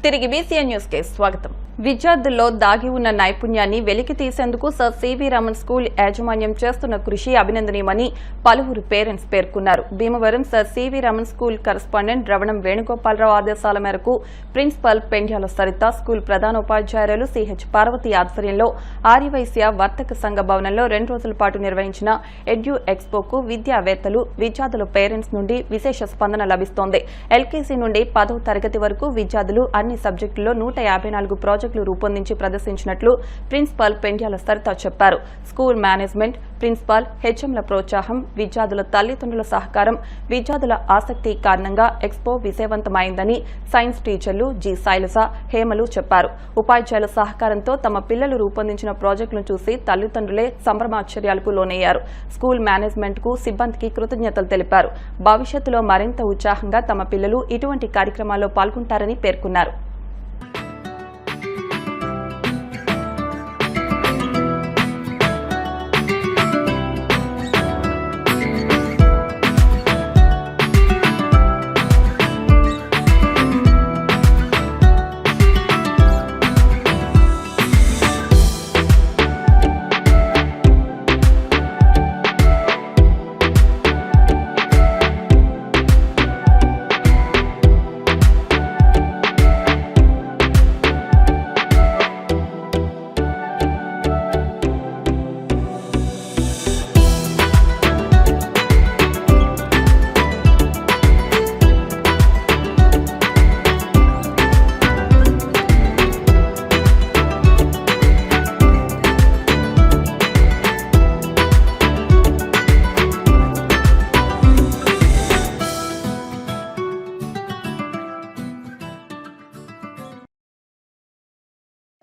తిరిగి BCN news కి స్వాగతం. విద్యార్థుల్లో దాగి ఉన్న నైపుణ్యాన్ని వెలికి తీసేందుకు సర్ సివి రామన్ స్కూల్ యాజమాన్యం చేస్తున్న కృషి అభినందనీయమని పలువురు పేరెంట్స్ పేర్కొన్నారు. Bhimavaram sir CV Raman school correspondent Ravanam Venugopalarao ఆదేశాల మేరకు ప్రిన్సిపల్ పెండ్యాల సరిత, స్కూల్ ప్రధానోపాధ్యాయురాలు సిహెచ్ పార్వతి ఆధ్వర్యంలో ఆర్యవైశ్య వర్తక సంఘ భవనంలో 2 రోజుల పాటు నిర్వహించిన ఎడ్యూ ఎక్స్పోకు విద్యావేత్తలు, విద్యార్థుల పేరెంట్స్ నుండి విశేష స్పందన లభిస్తోంది. ఎల్కేసీ నుండి 10వ తరగతి వరకు విద్యార్థులు అన్ని సబ్జెక్టుల్లో 154 ప్రాజెక్టులు రూపొందించి ప్రదర్శించినట్లు ప్రిన్సిపాల్ పెండ్యాల సరిత చెప్పారు. స్కూల్ మేనేజ్మెంట్, ప్రిన్సిపాల్, హెచ్ఎంల ప్రోత్సాహం, విద్యార్థుల తల్లిదండ్రుల సహకారం, విద్యార్థుల ఆసక్తి కారణంగా ఎక్స్పో విజయవంతమైందని సైన్స్ టీచర్లు జి శైలజ, హేమలు చెప్పారు. ఉపాధ్యాయుల సహకారంతో తమ పిల్లలు రూపొందించిన ప్రాజెక్టులను చూసి తల్లిదండ్రులే సంభ్రమాశ్చర్యాలకు లోనయ్యారు. స్కూల్ మేనేజ్మెంట్ కు, సిబ్బందికి కృతజ్ఞతలు తెలిపారు. భవిష్యత్తులో మరింత ఉత్సాహంగా తమ పిల్లలు ఇటువంటి కార్యక్రమాల్లో పాల్గొంటారని పేర్కొన్నారు.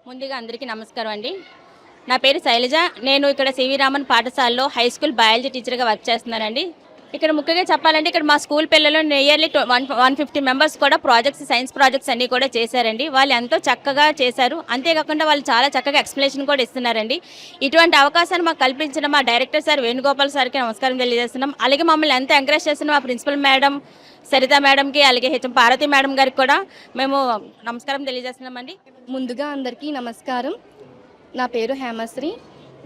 ముందుగా అందరికీ నమస్కారం అండి. నా పేరు శైలజ. నేను ఇక్కడ సివి రామన్ పాఠశాలలో హై స్కూల్ బయాలజీ టీచర్గా వర్క్ చేస్తున్నానండి. ఇక్కడ ముఖ్యంగా చెప్పాలంటే ఇక్కడ మా స్కూల్ పిల్లలు నియర్లీ 150 మెంబర్స్ కూడా సైన్స్ ప్రాజెక్ట్స్ అన్నీ కూడా చేశారండి. వాళ్ళు ఎంతో చక్కగా చేశారు. అంతేకాకుండా వాళ్ళు చాలా చక్కగా ఎక్స్ప్లెనేషన్ కూడా ఇస్తున్నారండి. ఇటువంటి అవకాశాన్ని మాకు కల్పించిన మా డైరెక్టర్ సార్ వేణుగోపాల్ సార్కి నమస్కారం తెలియజేస్తున్నాం. అలాగే మమ్మల్ని ఎంతో ఎంకరేజ్ చేస్తున్న మా ప్రిన్సిపల్ మేడం సరిత మేడంకి, అలాగే హెచ్ఎం పార్వతి మేడం గారికి కూడా మేము నమస్కారం తెలియజేస్తున్నామండి. ముందుగా అందరికీ నమస్కారం. నా పేరు హేమశ్రీ.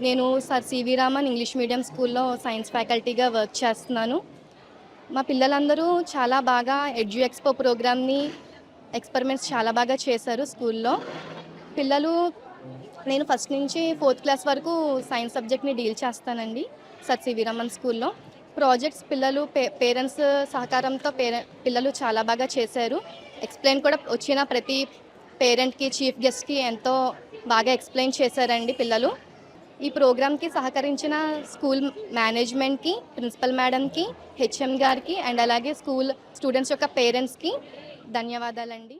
నేను sir CV Raman English medium స్కూల్లో సైన్స్ ఫ్యాకల్టీగా వర్క్ చేస్తున్నాను. మా పిల్లలందరూ చాలా బాగా ఎడ్యూ ఎక్స్పో ప్రోగ్రామ్ని, ఎక్స్పెరిమెంట్స్ చాలా బాగా చేశారు స్కూల్లో. పిల్లలు, నేను ఫస్ట్ నుంచి 4th క్లాస్ వరకు సైన్స్ సబ్జెక్ట్ని డీల్ చేస్తానండి సర్ సివి రామన్ స్కూల్లో. ప్రాజెక్ట్స్ పిల్లలు పేరెంట్స్ సహకారంతో పిల్లలు చాలా బాగా చేశారు. ఎక్స్ప్లెయిన్ కూడా వచ్చిన ప్రతి పేరెంట్కి, చీఫ్ గెస్ట్కి ఎంతో బాగా ఎక్స్ప్లెయిన్ చేశారండి పిల్లలు. ఈ ప్రోగ్రామ్కి సహకరించిన స్కూల్ మేనేజ్మెంట్కి, ప్రిన్సిపల్ మేడంకి, హెచ్ఎం గారికి అండ్ అలాగే స్కూల్ స్టూడెంట్స్ యొక్క పేరెంట్స్కి ధన్యవాదాలండి.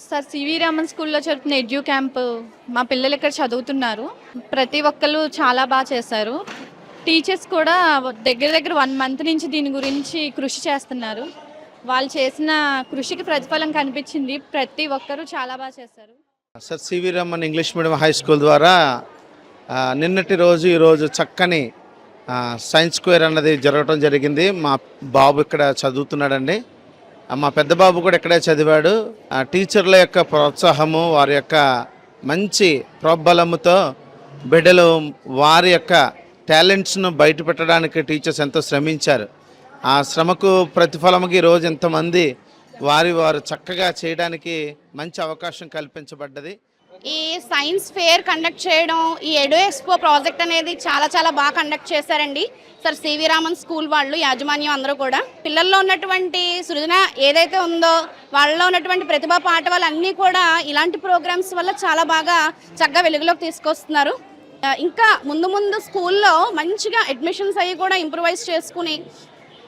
సార్ సివి రామన్ స్కూల్లో జరుగుతున్న ఎడ్యూ క్యాంప్ మా పిల్లలు ఇక్కడ చదువుతున్నారు. ప్రతి ఒక్కరు చాలా బాగా చేశారు. టీచర్స్ కూడా దగ్గర 1 మంత్ నుంచి దీని గురించి కృషి చేస్తున్నారు. వాళ్ళు చేసిన కృషికి ప్రతిఫలం కనిపించింది. ప్రతి ఒక్కరూ చాలా బాగా చేశారు. Sir CV Raman English medium high school ద్వారా నిన్నటి రోజు ఈరోజు చక్కని సైన్స్ స్క్వేర్ అన్నది జరగడం జరిగింది. మా బాబు ఇక్కడ చదువుతున్నాడండి. మా పెద్ద బాబు కూడా ఇక్కడే చదివాడు. టీచర్ల యొక్క ప్రోత్సాహము, వారి యొక్క మంచి ప్రోద్బలముతో బిడ్డలు వారి యొక్క టాలెంట్స్ను బయట పెట్టడానికి టీచర్స్ ఎంతో శ్రమించారు. ఆ శ్రమకు ప్రతిఫలముగా ఈరోజు ఎంతమంది వారు చక్కగా చేయడానికి మంచి అవకాశం కల్పించబడ్డది. ఈ సైన్స్ ఫేర్ కండక్ట్ చేయడం, ఈ ఎడో ఎక్స్పో ప్రాజెక్ట్ అనేది చాలా బాగా కండక్ట్ చేశారండి సర్ సివి రామన్ స్కూల్ వాళ్ళు, యాజమాన్యం అందరూ కూడా. పిల్లల్లో ఉన్నటువంటి సృజన ఏదైతే ఉందో, వాళ్ళలో ఉన్నటువంటి ప్రతిభా పాఠవాలు అన్నీ కూడా ఇలాంటి ప్రోగ్రామ్స్ వల్ల చాలా బాగా చక్కగా వెలుగులోకి తీసుకొస్తున్నారు. ఇంకా ముందు స్కూల్లో మంచిగా అడ్మిషన్స్ అయ్యి కూడా ఇంప్రూవైజ్ చేసుకుని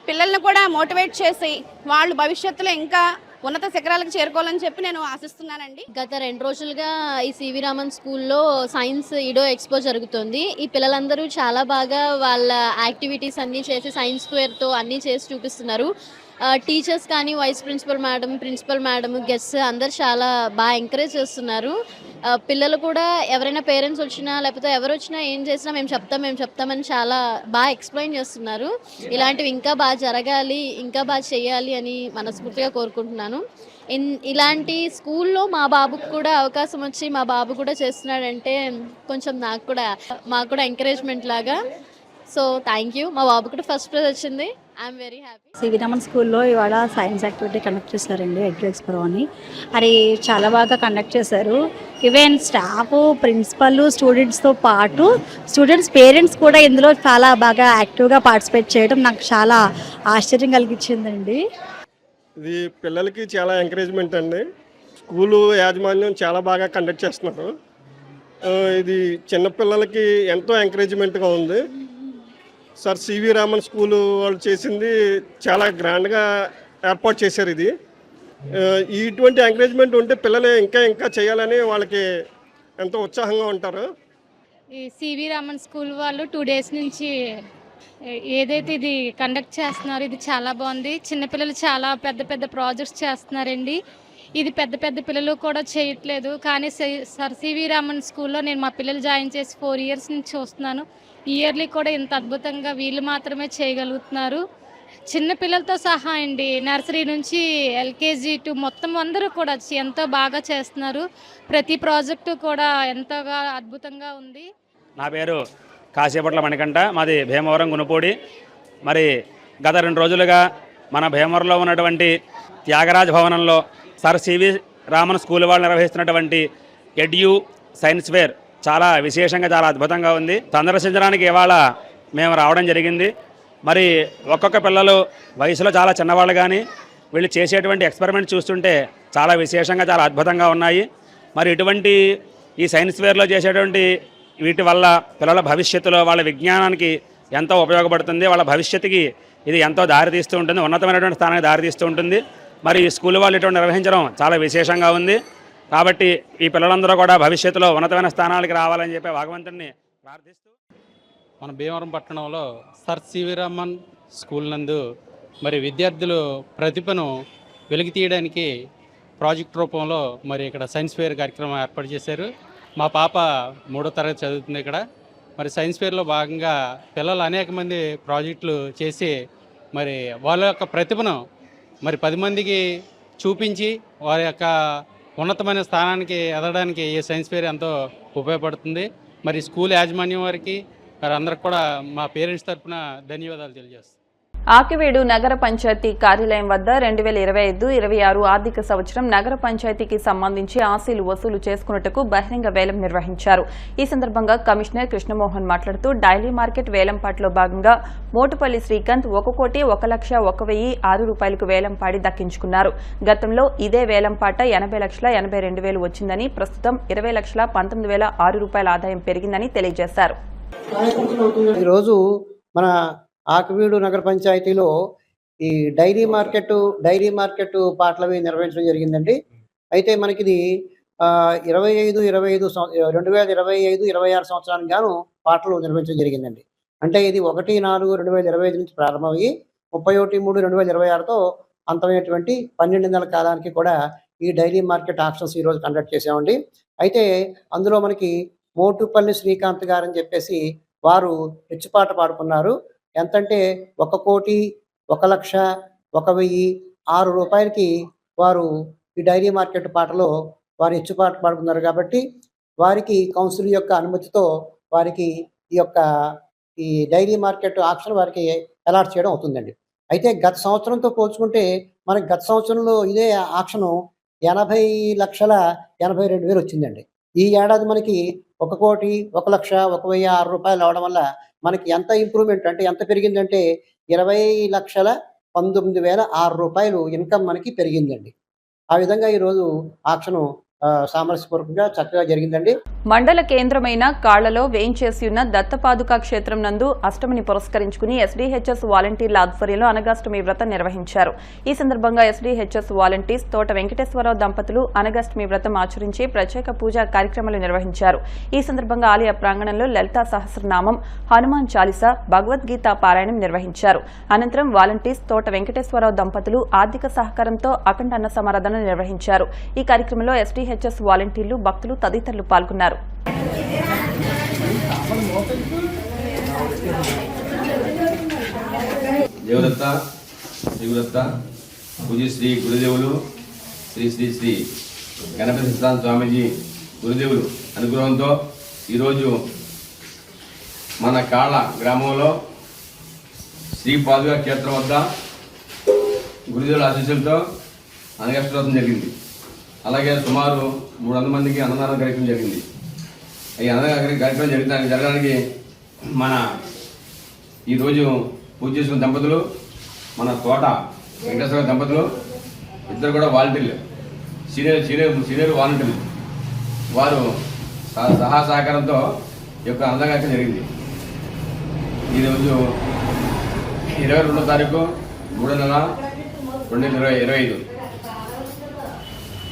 పిల్లల్ని కూడా మోటివేట్ చేసి వాళ్ళు భవిష్యత్తులో ఇంకా ఉన్నత శిఖరాలకు చేరుకోవాలని చెప్పి నేను ఆశిస్తున్నానండి. గత 2 రోజులుగా ఈ సివి రామన్ స్కూల్లో సైన్స్ ఇడో ఎక్స్పో జరుగుతుంది. ఈ పిల్లలందరూ చాలా బాగా వాళ్ళ యాక్టివిటీస్ అన్నీ చేసి సైన్స్ ఫేర్తో అన్నీ చేసి చూపిస్తున్నారు. టీచర్స్ కానీ, వైస్ ప్రిన్సిపల్ మేడం, గెస్ట్స్ అందరు చాలా బాగా ఎంకరేజ్ చేస్తున్నారు. పిల్లలు కూడా ఎవరైనా పేరెంట్స్ వచ్చినా లేకపోతే ఎవరు వచ్చినా ఏం చేసినా మేము చెప్తామని చాలా బాగా ఎక్స్ప్లెయిన్ చేస్తున్నారు. ఇలాంటివి ఇంకా బాగా జరగాలి, ఇంకా బాగా చేయాలి అని మనస్ఫూర్తిగా కోరుకుంటున్నాను. ఇలాంటి స్కూల్లో మా బాబుకు కూడా అవకాశం వచ్చి మా బాబు కూడా చేస్తున్నాడంటే కొంచెం మాకు కూడా ఎంకరేజ్మెంట్ లాగా. So thank you. మా బాబు కూడా ఫస్ట్ ప్రైజ్ వచ్చింది. I'm very happy. CV Raman స్కూల్లో ఇవాళ సైన్స్ యాక్టివిటీ కండక్ట్ చేశారండి, ఎడ్యు ఎక్స్పో అని. అది చాలా బాగా కండక్ట్ చేశారు. ఈవెన్ స్టాఫ్, ప్రిన్సిపల్, స్టూడెంట్స్తో పాటు స్టూడెంట్స్ పేరెంట్స్ కూడా ఇందులో చాలా బాగా యాక్టివ్గా పార్టిసిపేట్ చేయడం నాకు చాలా ఆశ్చర్యం కలిగించిందండి. ఇది పిల్లలకి చాలా ఎంకరేజ్మెంట్ అండి. స్కూలు యాజమాన్యం చాలా బాగా కండక్ట్ చేస్తున్నారు. ఇది చిన్నపిల్లలకి ఎంతో ఎంకరేజ్మెంట్గా ఉంది. సార్ సివి రామన్ స్కూలు వాళ్ళు చేసింది చాలా గ్రాండ్గా ఏర్పాటు చేశారు. ఇది ఇటువంటి ఎంకరేజ్మెంట్ ఉంటే పిల్లలు ఇంకా చేయాలని వాళ్ళకి ఎంతో ఉత్సాహంగా ఉంటారు. ఈ సివి రామన్ స్కూల్ వాళ్ళు 2 days నుంచి ఏదైతే ఇది కండక్ట్ చేస్తున్నారో ఇది చాలా బాగుంది. చిన్నపిల్లలు చాలా పెద్ద పెద్ద ప్రాజెక్ట్స్ చేస్తున్నారండి. ఇది పెద్ద పెద్ద పిల్లలు కూడా చేయట్లేదు. కానీ సర్ సివి రామన్ స్కూల్లో నేను మా పిల్లలు జాయిన్ చేసి 4 years నుంచి చూస్తున్నాను. ఇయర్లీ కూడా ఇంత అద్భుతంగా వీళ్ళు మాత్రమే చేయగలుగుతున్నారు. చిన్న పిల్లలతో సహా అండి, నర్సరీ నుంచి ఎల్కేజీ టు మొత్తం అందరూ కూడా ఎంతో బాగా చేస్తున్నారు. ప్రతి ప్రాజెక్టు కూడా ఎంతగా అద్భుతంగా ఉంది. నా పేరు కాసేపట్ల మణికంఠ, మాది భీమవరం గునుపూడి. మరి గత 2 రోజులుగా మన భీమవరంలో ఉన్నటువంటి త్యాగరాజ్ భవనంలో సర్ సివి రామన్ స్కూల్ వాళ్ళు నిర్వహిస్తున్నటువంటి ఎడ్యు సైన్స్ ఫేర్ చాలా విశేషంగా, చాలా అద్భుతంగా ఉంది. సందర్శించడానికి ఇవాళ మేము రావడం జరిగింది. మరి ఒక్కొక్క పిల్లలు వయసులో చాలా చిన్నవాళ్ళు కానీ వీళ్ళు చేసేటువంటి ఎక్స్పెరిమెంట్ చూస్తుంటే చాలా విశేషంగా, చాలా అద్భుతంగా ఉన్నాయి. మరి ఇటువంటి ఈ సైన్స్ ఫేర్లో చేసేటువంటి వీటి వల్ల పిల్లల భవిష్యత్తులో వాళ్ళ విజ్ఞానానికి ఎంతో ఉపయోగపడుతుంది. వాళ్ళ భవిష్యత్తుకి ఇది ఎంతో దారితీస్తూ ఉంటుంది, ఉన్నతమైనటువంటి స్థానానికి దారితీస్తూ ఉంటుంది. మరి ఈ స్కూల్ వాళ్ళు ఇటువంటి నిర్వహించడం చాలా విశేషంగా ఉంది. కాబట్టి ఈ పిల్లలందరూ కూడా భవిష్యత్తులో ఉన్నతమైన స్థానాలకి రావాలని చెప్పి భగవంతుడిని ప్రార్థిస్తూ మన భీమవరం పట్టణంలో సర్ సివి రామన్ స్కూల్ నందు మరి విద్యార్థులు ప్రతిభను వెలికి తీయడానికి ప్రాజెక్ట్ రూపంలో మరి ఇక్కడ సైన్స్ ఫేర్ కార్యక్రమం ఏర్పాటు చేశారు. మా పాప 3వ తరగతి చదువుతుంది ఇక్కడ. మరి సైన్స్ ఫేర్లో భాగంగా పిల్లలు అనేక మంది ప్రాజెక్టులు చేసి మరి వాళ్ళ యొక్క ప్రతిభను మరి 10 మందికి చూపించి వారి యొక్క ఉన్నతమైన స్థానానికి ఎదగడానికి ఈ సైన్స్ ఫేర్ ఎంతో ఉపయోగపడుతుంది. మరి స్కూల్ యాజమాన్యం వారికి మరి అందరికి కూడా మా పేరెంట్స్ తరఫున ధన్యవాదాలు తెలియజేస్తాం. ఆకివీడు నగర పంచాయతీ కార్యాలయం వద్ద 2025-26 ఆర్థిక సంవత్సరం నగర పంచాయతీకి సంబంధించి ఆశీలు వసూలు చేసుకున్నట్టుకు బహిరంగ వేలం నిర్వహించారు. ఈ సందర్భంగా కమిషనర్ కృష్ణమోహన్ మాట్లాడుతూ డైలీ మార్కెట్ వేలంపాట్లో భాగంగా మోటుపల్లి శ్రీకాంత్ 1,01,01,006 రూపాయలకు వేలంపాడి దక్కించుకున్నారు. గతంలో ఇదే వేలంపాట 80,82,000 వచ్చిందని, ప్రస్తుతం 20,19,006 రూపాయల ఆదాయం పెరిగిందని తెలియజేశారు. ఈరోజు మన ఆకివీడు నగర పంచాయతీలో ఈ డైరీ మార్కెట్ పాటలవి నిర్వహించడం జరిగిందండి. అయితే మనకి ఇది 2025-26 సంవత్సరానికి గాను పాటలు నిర్వహించడం జరిగిందండి. అంటే ఇది 1/4/2025 నుంచి ప్రారంభమయ్యి 31/3/2026తో అంతమైనటువంటి 12 నెలల కాలానికి కూడా ఈ డైరీ మార్కెట్ ఆక్షన్స్ ఈరోజు కండక్ట్ చేసామండి. అయితే అందులో మనకి మోటుపల్లి శ్రీకాంత్ గారు అని చెప్పేసి వారు హెచ్చుపాట పాడుకున్నారు. ఎంతంటే 1,01,01,006 రూపాయలకి వారు ఈ డైరీ మార్కెట్ పాటలో వారు హెచ్చుపాట పాడుకున్నారు. కాబట్టి వారికి కౌన్సిల్ యొక్క అనుమతితో వారికి ఈ డైరీ మార్కెట్ ఆప్షన్ వారికి అలాట్ చేయడం అవుతుందండి. అయితే గత సంవత్సరంతో పోల్చుకుంటే మనకి గత సంవత్సరంలో ఇదే ఆక్షను 80,82,000 వచ్చిందండి. ఈ ఏడాది మనకి 1,01,01,006 రూపాయలు అవడం వల్ల మనకి ఎంత ఇంప్రూవ్మెంట్ అంటే ఎంత పెరిగిందంటే 20,19,006 రూపాయలు ఇన్కమ్ మనకి పెరిగిందండి. ఆ విధంగా ఈరోజు ఆక్షను సామరస్యపూర్వకంగా చక్కగా జరిగిందండి. మండల కేంద్రమైన కాళ్లలో వేయించేసి ఉన్న దత్తపాదుకా క్షేత్రం నందు అష్టమిని పురస్కరించుకుని ఎస్డీహెచ్ఎస్ వాలంటీర్ల ఆధ్వర్యంలో అనగాష్టమి వ్రతం నిర్వహించారు. ఈ సందర్భంగా ఎస్డీహెచ్ఎస్ వాలంటీర్స్ తోట వెంకటేశ్వరరావు దంపతులు అనగాష్టమి వ్రతం ఆచరించి ప్రత్యేక పూజా కార్యక్రమాలు నిర్వహించారు. ఈ సందర్భంగా ఆలయ ప్రాంగణంలో లలితా సహస్రనామం, హనుమాన్ చాలీసా, భగవద్గీత పారాయణం నిర్వహించారు. అనంతరం వాలంటీర్స్ తోట వెంకటేశ్వరరావు దంపతులు ఆర్థిక సహకారంతో అఖండ అన్న సమారాధన నిర్వహించారు. ఈ కార్యక్రమంలో ఎస్డీహెచ్ఎస్ వాలంటీర్లు, భక్తులు తదితరులు పాల్గొన్నారు. దేవదత్త శ్రీగుదత్త పూజ్య శ్రీ గురుదేవులు శ్రీ శ్రీ శ్రీ గణపతి సిద్ధాంత స్వామీజీ గురుదేవులు అనుగ్రహంతో ఈరోజు మన కాళ్ళ గ్రామంలో శ్రీ పాదుగా క్షేత్రం వద్ద గురుదేవుల ఆశీస్సులతో అనగాష్టమి జరిగింది. అలాగే సుమారు 300 మందికి అన్నదాన కార్యక్రమం జరిగింది. ఈ అన్నదాన కార్యక్రమం జరగడానికి మన ఈరోజు పూజ చేసిన దంపతులు, మన తోట వెంకటేశ్వర దంపతులు ఇద్దరు కూడా వాలంటీర్లు, సీనియర్ వాలంటీర్లు. వారు సహకారంతో ఈ యొక్క అన్నదాన కార్యక్రమం జరిగింది. ఈరోజు 22వ తారీఖు 3వ నెల 2025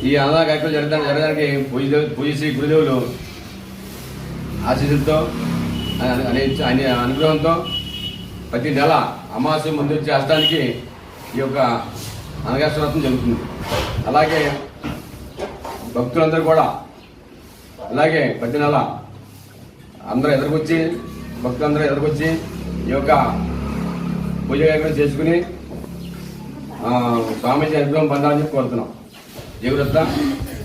ఈ అన్నదాన కార్యక్రమం జరగడానికి పూజ శ్రీ గురుదేవులు ఆశీస్సులతో ఆయన అనుగ్రహంతో ప్రతి నెల అమావాస్య ముందు వచ్చే అష్టానికి ఈ యొక్క అనగాష్టమి వ్రతం జరుగుతుంది. అలాగే భక్తులందరూ కూడా అలాగే ప్రతి నెల భక్తులందరూ ఎదురుకొచ్చి ఈ యొక్క పూజ కార్యక్రమం చేసుకుని స్వామీజీ అనుగ్రహం పొందాలని కోరుతున్నాం. జీవదత్త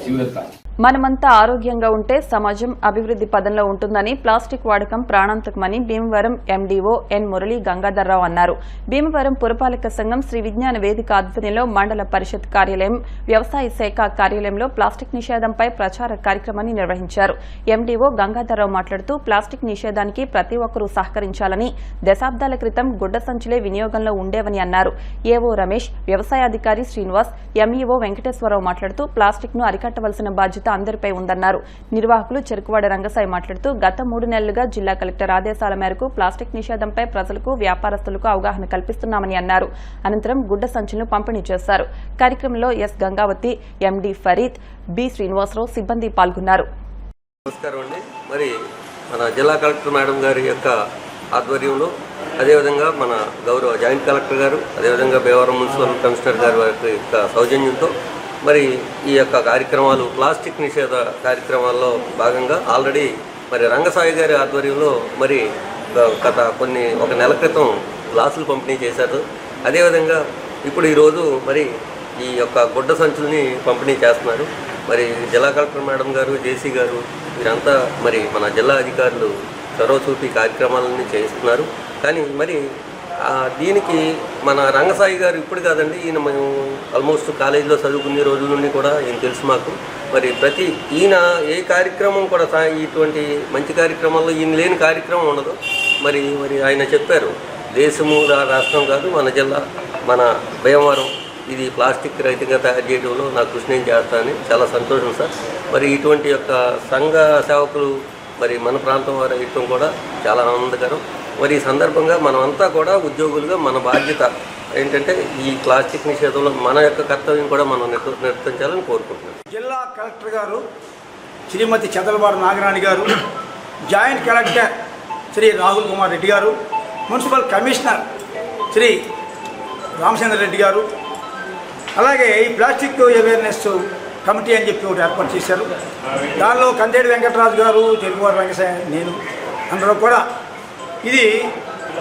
శివదత్త. మనమంతా ఆరోగ్యంగా ఉంటే సమాజం అభివృద్ధి పదంలో ఉంటుందని ప్లాస్టిక్ వాడకం ప్రాణాంతకమని భీమవరం ఎండీఓ ఎన్ మురళీ గంగాధర్రావు అన్నారు. భీమవరం పురపాలక సంఘం శ్రీ విజ్ఞాన వేదిక ఆధ్వర్యంలో మండల పరిషత్ కార్యాలయం, వ్యవసాయ శాఖ కార్యాలయంలో ప్లాస్టిక్ నిషేధంపై ప్రచార కార్యక్రమాన్ని నిర్వహించారు. ఎండీఓ గంగాధర్రావు మాట్లాడుతూ ప్లాస్టిక్ నిషేధానికి ప్రతి ఒక్కరూ సహకరించాలని, దశాబ్దాల క్రితం గుడ్డ సంచులే వినియోగంలో ఉండేవని అన్నారు. ఏవో రమేష్, వ్యవసాయాధికారి శ్రీనివాస్, ఎంఈఓ వెంకటేశ్వరరావు మాట్లాడుతూ ప్లాస్టిక్ ను అరికట్టవలసిన బాధ్యత అందరిపై ఉందన్నారు. నిర్వాహకులు చెరుకువాడ రంగసాయి మాట్లాడుతూ గత 3 నెలలుగా జిల్లా కలెక్టర్ ఆదేశాల మేరకు ప్లాస్టిక్ నిషేధంపై ప్రజలకు, వ్యాపారస్తులకు అవగాహన కల్పిస్తున్నామని అన్నారు. అనంతరం గుడ్డ సంచులను పంపిణీ చేశారు. కార్యక్రమంలో ఎస్ గంగావతి, ఎండి ఫరీద్, బి శ్రీనివాసరావు సిబ్బంది పాల్గొన్నారు. నమస్కారం అండి. మరి మన జిల్లా కలెక్టర్ మేడం గారి యొక్క ఆధ్వర్యంలో, అదేవిధంగా మన గౌరవ జాయింట్ కలెక్టర్ గారు, అదేవిధంగా భీమవరం మున్సిపల్ కమిషనర్ గారి వారి యొక్క సౌజన్యంతో మరి ఈ యొక్క కార్యక్రమాలు, ప్లాస్టిక్ నిషేధ కార్యక్రమాల్లో భాగంగా ఆల్రెడీ మరి రంగసాయి గారి ఆధ్వర్యంలో మరి గత ఒక నెల క్రితం గ్లాసులు పంపిణీ చేశారు. అదేవిధంగా ఇప్పుడు ఈరోజు మరి ఈ యొక్క గుడ్డ సంచుల్ని పంపిణీ చేస్తున్నారు. మరి జిల్లా కలెక్టర్ మేడం గారు, జేసీ గారు వీరంతా మరి మన జిల్లా అధికారులు చొరవ చూపి కార్యక్రమాలన్నీ చేస్తున్నారు. కానీ మరి దీనికి మన రంగసాయి గారు ఇప్పుడు కాదండి, ఈయన మేము ఆల్మోస్ట్ కాలేజీలో చదువుకునే రోజుల నుండి కూడా ఈయన తెలుసు మాకు. మరి ఈయన ఏ కార్యక్రమం కూడా ఇటువంటి మంచి కార్యక్రమాల్లో ఈయన లేని కార్యక్రమం ఉండదు. మరి ఆయన చెప్పారు, దేశము రాష్ట్రం కాదు మన జిల్లా, మన భీమవరం ఇది ప్లాస్టిక్ రహితంగా తయారు చేయడంలో నా కృషి నేను చేస్తానని చాలా సంతోషం సార్. మరి ఇటువంటి యొక్క సంఘ సేవకులు మరి మన ప్రాంతం వారు ఇవ్వడం కూడా చాలా ఆనందకరం. మరి ఈ సందర్భంగా మనమంతా కూడా ఉద్యోగులుగా మన బాధ్యత ఏంటంటే ఈ ప్లాస్టిక్ నిషేధంలో మన యొక్క కర్తవ్యం కూడా మనం నిర్వర్తించాలని కోరుకుంటున్నాం. జిల్లా కలెక్టర్ గారు శ్రీమతి చదలవాడ నాగరాణి గారు, జాయింట్ కలెక్టర్ శ్రీ రాహుల్ కుమార్ రెడ్డి గారు, మున్సిపల్ కమిషనర్ శ్రీ రామచంద్ర రెడ్డి గారు, అలాగే ఈ ప్లాస్టిక్ అవేర్నెస్ కమిటీ అని చెప్పి ఒకటి ఏర్పాటు చేశారు. దానిలో కందేడి వెంకటరాజు గారు, చెరుకువాడ వెంకటయ్య, నేను అందరూ కూడా ఇది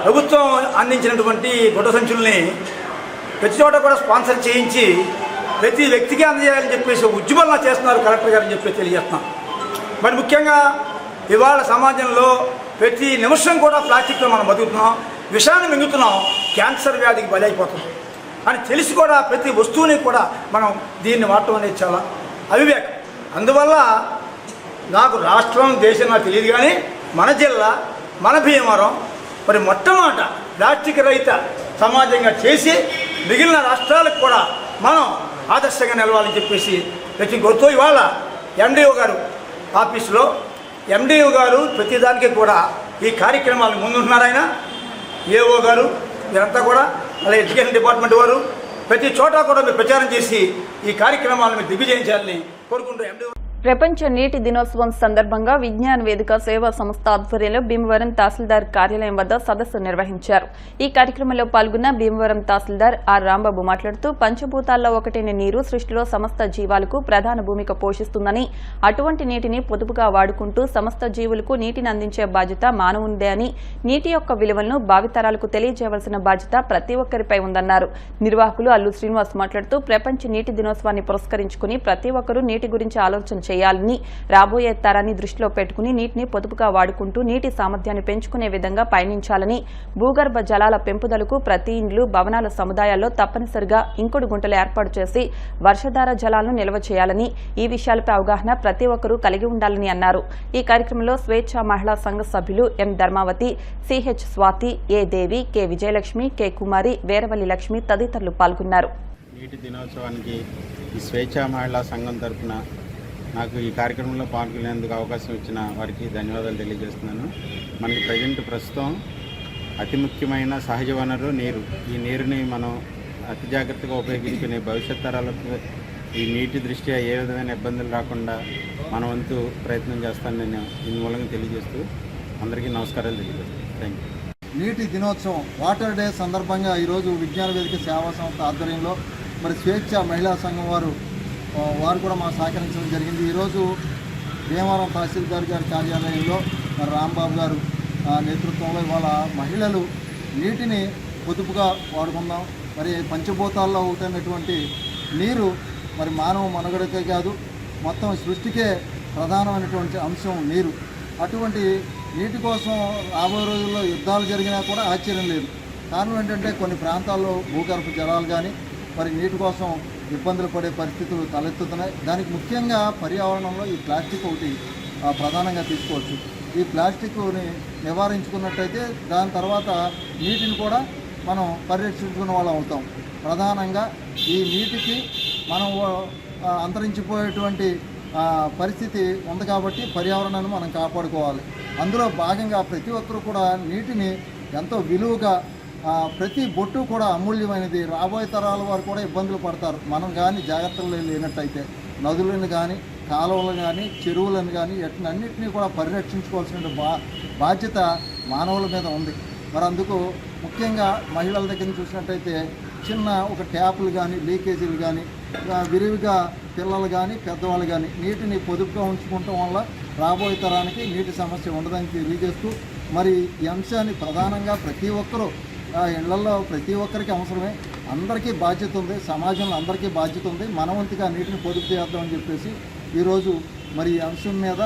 ప్రభుత్వం అందించినటువంటి గుడ్డ సంచుల్ని ప్రతి చోట కూడా స్పాన్సర్ చేయించి ప్రతి వ్యక్తికి అందజేయాలని చెప్పేసి ఉద్యమం చేస్తున్నారు కలెక్టర్ గారు అని చెప్పి తెలియజేస్తున్నాం. మరి ముఖ్యంగా ఇవాళ సమాజంలో ప్రతి నిమిషం కూడా ప్లాస్టిక్తో మనం బతుకుతున్నాం, విషాన్ని మింగుతున్నాం, క్యాన్సర్ వ్యాధికి బలైపోతున్నాం అని తెలిసి కూడా ప్రతి వస్తువుని కూడా మనం దీన్ని వాడటం అనేది చాలా అవివేకం. అందువల్ల నాకు రాష్ట్రం, దేశం నాకు తెలియదు, కానీ మన జిల్లా, మన భీమవరం మరి మొట్టమొదట ప్లాస్టిక్ రహిత సమాజంగా చేసి మిగిలిన రాష్ట్రాలకు కూడా మనం ఆదర్శంగా నిలవాలని చెప్పేసి ప్రతి గుర్తు ఇవాళ ఎండిఓ గారు ఆఫీసులో ఎండిఓ గారు ప్రతిదానికి కూడా ఈ కార్యక్రమాలు ముందుంటున్నారు. ఆయన ఏఓ గారు మీరంతా కూడా అలాగే ఎడ్యుకేషన్ డిపార్ట్మెంట్ వారు ప్రతి చోట కూడా మీరు ప్రచారం చేసి ఈ కార్యక్రమాలను మీరు దిగ్విజయం చేయాలని కోరుకుంటూ ఎండిఓ. ప్రపంచ నీటి దినోత్సవం సందర్భంగా విజ్ఞాన వేదిక సేవా సంస్థ ఆధ్వర్యంలో భీమవరం తహసీల్దార్ కార్యాలయం వద్ద సదస్సు నిర్వహించారు. ఈ కార్యక్రమంలో పాల్గొన్న భీమవరం తహసీల్దార్ ఆర్ రాంబాబు మాట్లాడుతూ పంచభూతాల్లో ఒకటైన నీరు సృష్టిలో సమస్త జీవాలకు ప్రధాన భూమిక పోషిస్తుందని, అటువంటి నీటిని పొదుపుగా వాడుకుంటూ సమస్త జీవులకు నీటిని అందించే బాధ్యత మానవునిదే అని, నీటి యొక్క విలువలను భావితరాలకు తెలియజేయవలసిన బాధ్యత ప్రతి ఒక్కరిపై ఉందన్నారు. నిర్వాహకులు అల్లు శ్రీనివాస్ మాట్లాడుతూ ప్రపంచ నీటి దినోత్సవాన్ని పురస్కరించుకుని ప్రతి ఒక్కరూ నీటి గురించి ఆలోచన చేయాలని, రాబోయే తరాన్ని దృష్టిలో పెట్టుకుని నీటిని పొదుపుగా వాడుకుంటూ నీటి సామర్థ్యాన్ని పెంచుకునే విధంగా పయనించాలని, భూగర్భ జలాల పెంపుదలకు ప్రతి ఇండ్లు, భవనాల సముదాయాల్లో తప్పనిసరిగా ఇంకుడు గుంటలు ఏర్పాటు చేసి వర్షధార జలాలను నిల్వ చేయాలని, ఈ విషయాలపై అవగాహన ప్రతి ఒక్కరూ కలిగి ఉండాలని అన్నారు. ఈ కార్యక్రమంలో స్వేచ్ఛ మహిళా సంఘ సభ్యులు ఎం ధర్మావతి, సిహెచ్ స్వాతి, ఏ దేవి, కె విజయలక్ష్మి, కె కుమారి, వేరవల్లి లక్ష్మి తదితరులు పాల్గొన్నారు. నీటి దినోత్సవానికి ఈ స్వేచ్ఛ మహిళా సంఘం తరఫున నాకు ఈ కార్యక్రమంలో పాల్గొనేందుకు అవకాశం ఇచ్చిన వారికి ధన్యవాదాలు తెలియజేస్తున్నాను. మనకి ప్రస్తుతం అతి ముఖ్యమైన సహజ వనరు నీరు. ఈ నీరుని మనం అతి జాగ్రత్తగా ఉపయోగించుకునే భవిష్యత్ తరాలకు ఈ నీటి దృష్ట్యా ఏ విధమైన ఇబ్బందులు రాకుండా మన వంతు ప్రయత్నం చేస్తానని నేను దీని మూలంగా తెలియజేస్తూ అందరికీ నమస్కారాలు తెలియజేస్తాను. Thank you. నీటి దినోత్సవం వాటర్ డే సందర్భంగా ఈరోజు విజ్ఞాన వేదిక సేవా సంస్థ ఆధ్వర్యంలో మరి స్వేచ్ఛ మహిళా సంఘం వారు కూడా మాకు సహకరించడం జరిగింది. ఈరోజు భీమవరం తహసీల్దార్ గారి కార్యాలయంలో మరి రాంబాబు గారు నేతృత్వంలో ఇవాళ మహిళలు నీటిని పొదుపుగా వాడుకుందాం, మరి పంచభూతాల్లో ఒకటైనటువంటి నీరు మరి మానవ మనుగడకే కాదు మొత్తం సృష్టికే ప్రధానమైనటువంటి అంశం నీరు. అటువంటి నీటి కోసం రాబోయే రోజుల్లో యుద్ధాలు జరిగినా కూడా ఆశ్చర్యం లేదు. కారణం ఏంటంటే కొన్ని ప్రాంతాల్లో భూగర్భ జలాలు కానీ మరి నీటి కోసం ఇబ్బందులు పడే పరిస్థితులు తలెత్తుతున్నాయి. దానికి ముఖ్యంగా పర్యావరణంలో ఈ ప్లాస్టిక్ ఒకటి ప్రధానంగా తీసుకోవచ్చు. ఈ ప్లాస్టిక్ని నివారించుకున్నట్టయితే దాని తర్వాత నీటిని కూడా మనం పరిరక్షించుకున్న వాళ్ళం అవుతాం. ప్రధానంగా ఈ నీటికి మనం అంతరించిపోయేటువంటి పరిస్థితి ఉంది కాబట్టి పర్యావరణాన్ని మనం కాపాడుకోవాలి. అందులో భాగంగా ప్రతి ఒక్కరూ కూడా నీటిని ఎంతో విలువగా, ప్రతి బొట్టు కూడా అమూల్యమైనది. రాబోయే తరాల వారు కూడా ఇబ్బందులు పడతారు మనం కానీ జాగ్రత్తలు లేనట్టయితే. నదులను కానీ, కాలువలను కానీ, చెరువులను కానీ అన్నింటినీ కూడా పరిరక్షించుకోవాల్సిన బాధ్యత మానవుల మీద ఉంది. మరి అందుకు ముఖ్యంగా మహిళల దగ్గర చూసినట్టయితే చిన్న ఒక ట్యాపులు కానీ, లీకేజీలు కానీ విరివిగా పిల్లలు కానీ పెద్దవాళ్ళు కానీ నీటిని పొదుపుగా ఉంచుకోవటం వల్ల రాబోయే తరానికి నీటి సమస్య ఉండదని తెలియజేస్తూ మరి ఈ అంశాన్ని ప్రధానంగా ప్రతి ఒక్కరూ ఇళ్లలో ప్రతి ఒక్కరికి అవసరమే. అందరికీ బాధ్యత ఉంది, సమాజంలో అందరికీ బాధ్యత ఉంది. మనవంతుగా నీటిని పొదుపు చేద్దామని చెప్పేసి ఈరోజు మరి ఈ అంశం మీద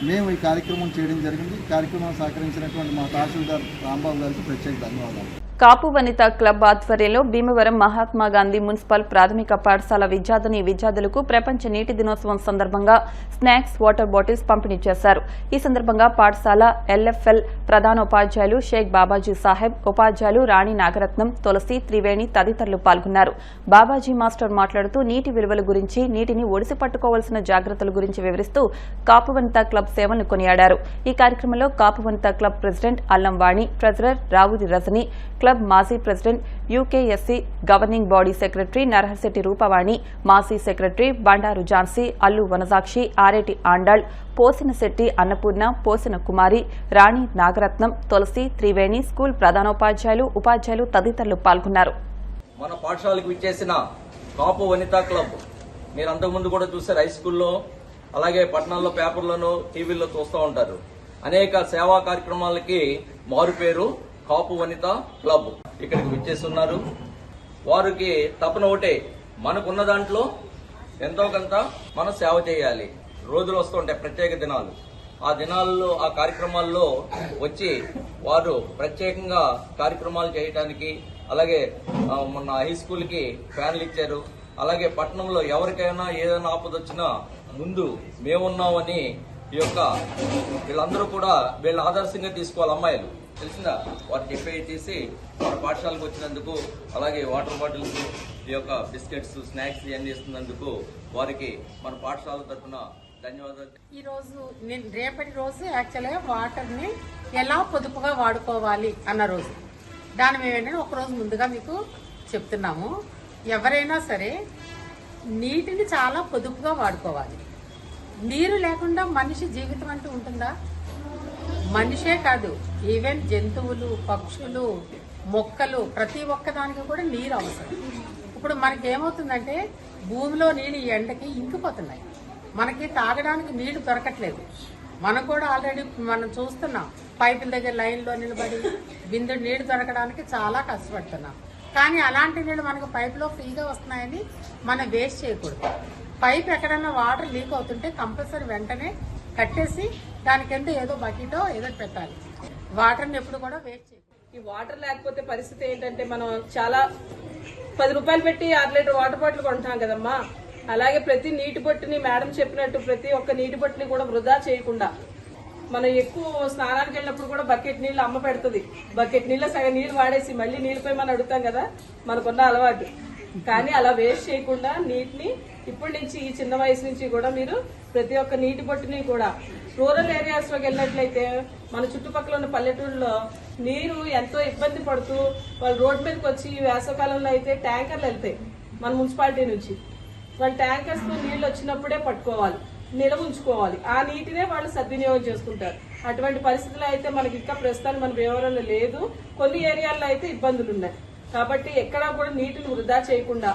మేము ఈ కార్యక్రమం చేయడం జరిగింది. ఈ కార్యక్రమం సహకరించినటువంటి మా తహసీల్దార్ రాంబాబు గారికి ప్రత్యేక ధన్యవాదాలు. కాపు వనిత క్లబ్ ఆధ్వర్యంలో భీమవరం మహాత్మా గాంధీ మున్సిపల్ ప్రాథమిక పాఠశాల విద్యార్థులకు ప్రపంచ నీటి దినోత్సవం సందర్భంగా స్నాక్స్, వాటర్ బాటిల్స్ పంపిణీ చేశారు. ఈ సందర్భంగా పాఠశాల ఎల్ఎఫ్ఎల్ ప్రధానోపాధ్యాయులు షేక్ బాబాజీ సాహెబ్, ఉపాధ్యాయులు రాణి నాగరత్నం, తులసి, త్రివేణి తదితరులు పాల్గొన్నారు. బాబాజీ మాస్టర్ మాట్లాడుతూ నీటి విలువల గురించి, నీటిని ఒడిసి పట్టుకోవాల్సిన జాగ్రత్తల గురించి వివరిస్తూ కాపు వనిత క్లబ్ సేవలను కొనియాడారు. ఈ కార్యక్రమంలో కాపు వనిత club president Allam Vani, treasurer Ravuri Rajani, club మాజీ president, UKSC governing body secretary Narahashetti Roopavani, మాజీ సెక్రటరీ బండారు ఝాన్సీ, అల్లు వనజాక్షి, ఆరేటి ఆండాళ్, పోసిన శెట్టి అన్నపూర్ణ, పోసిన కుమారి, రాణి నాగరత్నం, తులసి, త్రివేణి, స్కూల్ ప్రధానోపాధ్యాయులు, ఉపాధ్యాయులు తదితరులు పాల్గొన్నారు. మన పాఠశాలకు విచ్చేసిన కాపు వనితా క్లబ్ మీరు అంతకుముందు కూడా చూసారు, హై స్కూల్లో అలాగే పట్టణాల్లో పేపర్లను టీవీల్లో చూస్తూ ఉంటారు. అనేక సేవా కార్యక్రమాలకి మారు పేరు కాపు వనిత క్లబ్. ఇక్కడికి విచ్చేస్తున్నారు. వారికి తపన ఒకటే, మనకున్న దాంట్లో ఎంతో కొంత మనం సేవ చేయాలి. రోజులు వస్తుంటాయి, ప్రత్యేక దినాలు. ఆ దినాల్లో ఆ కార్యక్రమాల్లో వచ్చి వారు ప్రత్యేకంగా కార్యక్రమాలు చేయడానికి, అలాగే మొన్న హై స్కూల్కి ఫ్యాన్లు ఇచ్చారు. అలాగే పట్టణంలో ఎవరికైనా ఏదైనా ఆపదొచ్చినా ముందు మేమున్నామని ఈ యొక్క వీళ్ళందరూ కూడా వీళ్ళ ఆదర్శంగా తీసుకోవాలి. అమ్మాయిలు తెలిసిందా, వారు చెప్పేవి తీసి వారి పాఠశాలకు వచ్చినందుకు, అలాగే వాటర్ బాటిల్స్ ఈ యొక్క బిస్కెట్స్, స్నాక్స్ ఇవన్నీ ఇస్తున్నందుకు వారికి మన పాఠశాల తరఫున ధన్యవాదాలు. ఈరోజు రేపటి రోజు యాక్చువల్గా వాటర్ని ఎలా పొదుపుగా వాడుకోవాలి అన్న రోజు. దాని మేము ఏంటంటే ఒకరోజు ముందుగా మీకు చెప్తున్నాము. ఎవరైనా సరే నీటిని చాలా పొదుపుగా వాడుకోవాలి. నీరు లేకుండా మనిషి జీవితం అంటూ ఉంటుందా? మనిషే కాదు, ఈవెన్ జంతువులు, పక్షులు, మొక్కలు, ప్రతి ఒక్కదానికి కూడా నీరు అవసరం. ఇప్పుడు మనకి ఏమవుతుందంటే భూమిలో నీళ్ళు ఈ ఎండకి ఇంకిపోతున్నాయి. మనకి తాగడానికి నీళ్లు దొరకట్లేదు. మనం కూడా ఆల్రెడీ మనం చూస్తున్నాం, పైపుల దగ్గర లైన్లో నిలబడి బిందెడు నీళ్లు దొరకడానికి చాలా కష్టపడుతున్నాం. కానీ అలాంటి నీళ్ళు మనకు పైపులో ఫ్రీగా వస్తున్నాయని మనం వేస్ట్ చేయకూడదు. పైప్ ఎక్కడన్నా వాటర్ లీక్ అవుతుంటే కంపల్సరీ వెంటనే కట్టేసి దాని కింద ఏదో బకెటో ఏదో పెట్టాలి. వాటర్ని ఎప్పుడు కూడా వేస్ట్ చేయకూడదు. ఈ వాటర్ లేకపోతే పరిస్థితి ఏంటంటే మనం చాలా 10 రూపాయలు పెట్టి 6 లీటర్ వాటర్ బాటిల్ కొంటాం కదమ్మా. అలాగే ప్రతి నీటి బొట్టుని మేడం చెప్పినట్టు ప్రతి ఒక్క నీటి బొట్టుని కూడా వృధా చేయకుండా, మనం ఎక్కువ స్నానానికి వెళ్ళినప్పుడు కూడా బకెట్ నీళ్ళు అమ్మ పెడుతుంది. బకెట్ నీళ్ళ సగం నీళ్ళు వాడేసి మళ్ళీ నీళ్ళపై మనం అడుగుతాం కదా, మనకున్న అలవాటు. కానీ అలా వేస్ట్ చేయకుండా నీటిని ఇప్పటి నుంచి, ఈ చిన్న వయసు నుంచి కూడా మీరు ప్రతి ఒక్క నీటి బొట్టుని కూడా రూరల్ ఏరియాస్లోకి వెళ్ళినట్లయితే మన చుట్టుపక్కల ఉన్న పల్లెటూరులో నీరు ఎంతో ఇబ్బంది పడుతూ వాళ్ళు రోడ్డు మీదకి వచ్చి వేసవకాలంలో అయితే ట్యాంకర్లు వెళ్తాయి మన మున్సిపాలిటీ నుంచి. వాళ్ళ ట్యాంకర్స్తో నీళ్ళు వచ్చినప్పుడే పట్టుకోవాలి, నిల్వ ఉంచుకోవాలి. ఆ నీటినే వాళ్ళు సద్వినియోగం చేసుకుంటారు. అటువంటి పరిస్థితులు అయితే మనకి ఇంకా ప్రస్తుతానికి మన భీమవరంలో లేదు. కొన్ని ఏరియాల్లో అయితే ఇబ్బందులు ఉన్నాయి. కాబట్టి ఎక్కడా కూడా నీటిని వృధా చేయకుండా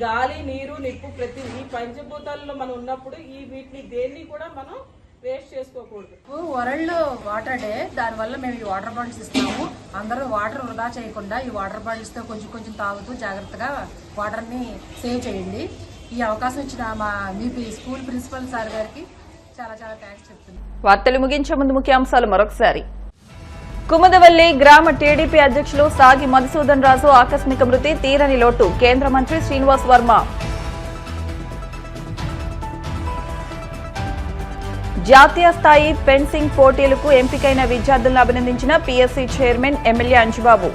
గాలి, నీరు, నిప్పు, ప్రతి ఈ పంచభూతాలలో మనం ఉన్నప్పుడు ఈ వీటిని దేన్ని కూడా మనం వేస్ట్ చేసుకోకూడదు. వరల్డ్ వాటర్ డే, దానివల్ల మేము ఈ వాటర్ బాటిల్స్ ఇస్తాము. అందరూ వాటర్ వృధా చేయకుండా ఈ వాటర్ బాటిల్స్తో కొంచెం కొంచెం తాగుతూ జాగ్రత్తగా వాటర్ని సేవ్ చేయండి. ఈ అవకాశం ఇచ్చిన మా మీ స్కూల్ ప్రిన్సిపల్ సార్ గారికి చాలా చాలా థ్యాంక్స్ చెప్తున్నాను. వార్తలు ముగించే ముందు ముఖ్యాంశాలు మరొకసారి. కుముదవల్లి గ్రామ టీడీపీ అధ్యక్షులు సాగి మధుసూదన్ రాజు ఆకస్మిక మృతి, తీరని లోటు. కేంద్ర మంత్రి శ్రీనివాస్ వర్మ. జాతీయ స్థాయి ఫెన్సింగ్ పోటీలకు ఎంపికైన విద్యార్థులను అభినందించిన PSC chairman MLA Anjubabu.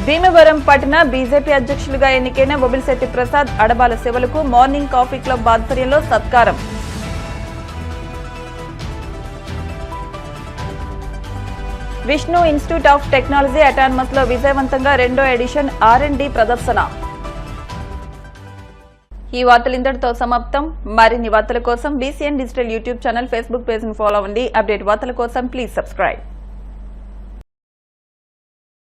Bhimavaram పట్టణ బీజేపీ అధ్యక్షులుగా ఎన్నికైన బొబిలిశెట్టి ప్రసాద్, అడబాల శివలకు మార్నింగ్ కాఫీ క్లబ్ ఆధ్వర్యంలో సత్కారం. Vishnu institute of technology autonomous లో విజయవంతంగా 2వ ఎడిషన్ R&D ప్రదర్శన. ఈ వార్తలు ఇంతటితో సమాప్తం. మరిన్ని వార్తల కోసం BCN digital YouTube channel, Facebook page ను ఫాలో అవ్వండి. అప్డేట్ వార్తల కోసం ప్లీజ్ సబ్స్క్రైబ్.